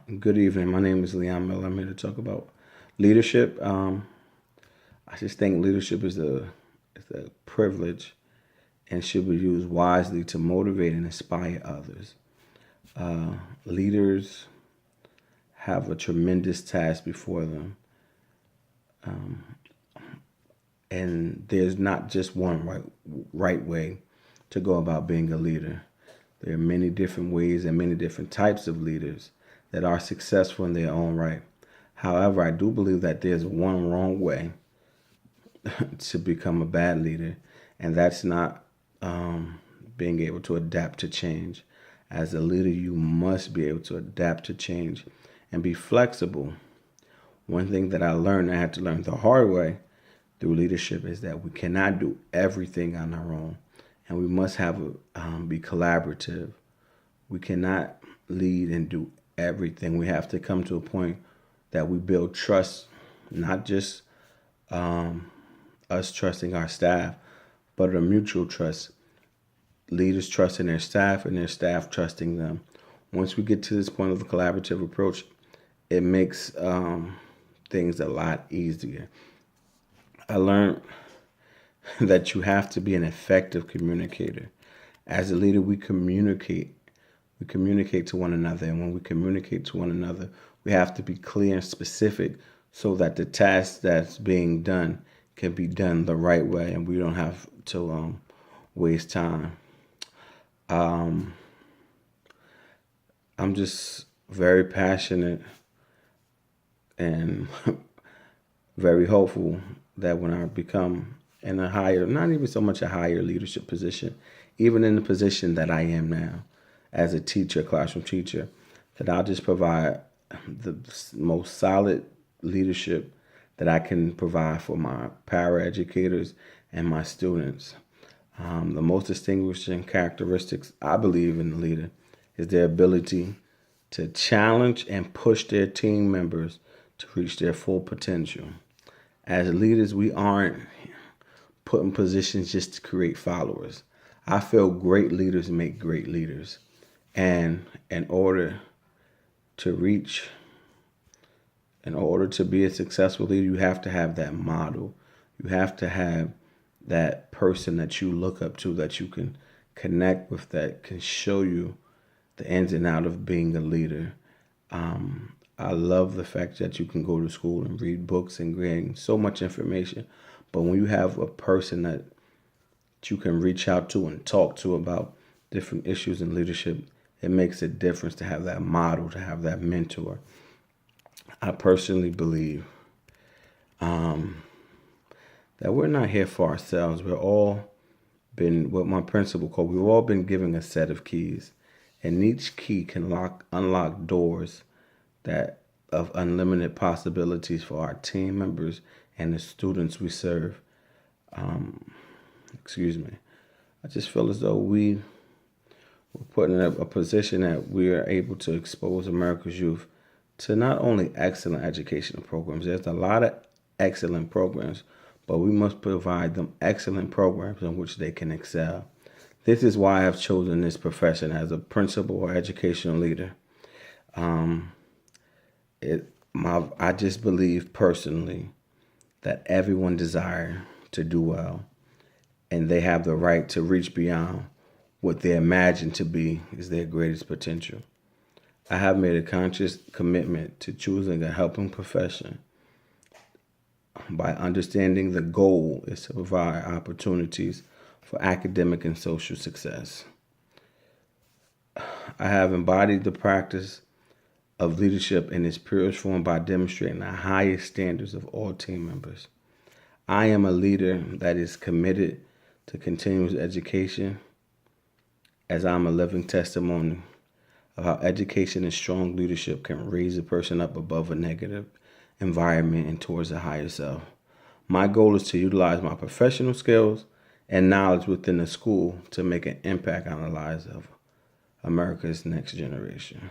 Good evening. My name is Leon Miller. I'm here to talk about leadership. I just think leadership is a privilege and should be used wisely to motivate and inspire others. Leaders have a tremendous task before them, and there's not just one right way to go about being a leader. There are many different ways and many different types of leaders that are successful in their own right. However, I do believe that there's one wrong way to become a bad leader, and that's not being able to adapt to change. As a leader, you must be able to adapt to change and be flexible. One thing that I had to learn the hard way through leadership is that we cannot do everything on our own, and we must be collaborative. We cannot lead and do everything. We have to come to a point that we build trust, not just us trusting our staff, but a mutual trust. Leaders trusting their staff and their staff trusting them. Once we get to this point of a collaborative approach, it makes things a lot easier. I learned that you have to be an effective communicator. As a leader, we communicate. We communicate to one another, and when we communicate to one another, we have to be clear and specific so that the task that's being done can be done the right way, and we don't have to waste time. Um, I'm just very passionate and very hopeful that when I become in a higher, not even so much a higher leadership position, even in the position that I am now as a teacher, classroom teacher, that I'll just provide the most solid leadership that I can provide for my paraeducators and my students. The most distinguishing characteristics I believe in the leader is their ability to challenge and push their team members to reach their full potential. As leaders, we aren't put in positions just to create followers. I feel great leaders make great leaders. And to reach, in order to be a successful leader, you have to have that model. You have to have that person that you look up to, that you can connect with, that can show you the ins and out of being a leader. I love the fact that you can go to school and read books and gain so much information. But when you have a person that you can reach out to and talk to about different issues in leadership, it makes a difference to have that model, to have that mentor. I personally believe that we're not here for ourselves. We're all been, what my principal called, we've all been given a set of keys, and each key can unlock doors that of unlimited possibilities for our team members and the students we serve. Excuse me. I just feel as though we're put in a position that we are able to expose America's youth to not only excellent educational programs. There's a lot of excellent programs, but we must provide them excellent programs in which they can excel. This is why I've chosen this profession as a principal or educational leader. I just believe personally that everyone desires to do well, and they have the right to reach beyond what they imagine to be is their greatest potential. I have made a conscious commitment to choosing a helping profession by understanding the goal is to provide opportunities for academic and social success. I have embodied the practice of leadership in its purest form by demonstrating the highest standards of all team members. I am a leader that is committed to continuous education, as I'm a living testimony of how education and strong leadership can raise a person up above a negative environment and towards a higher self. My goal is to utilize my professional skills and knowledge within the school to make an impact on the lives of America's next generation.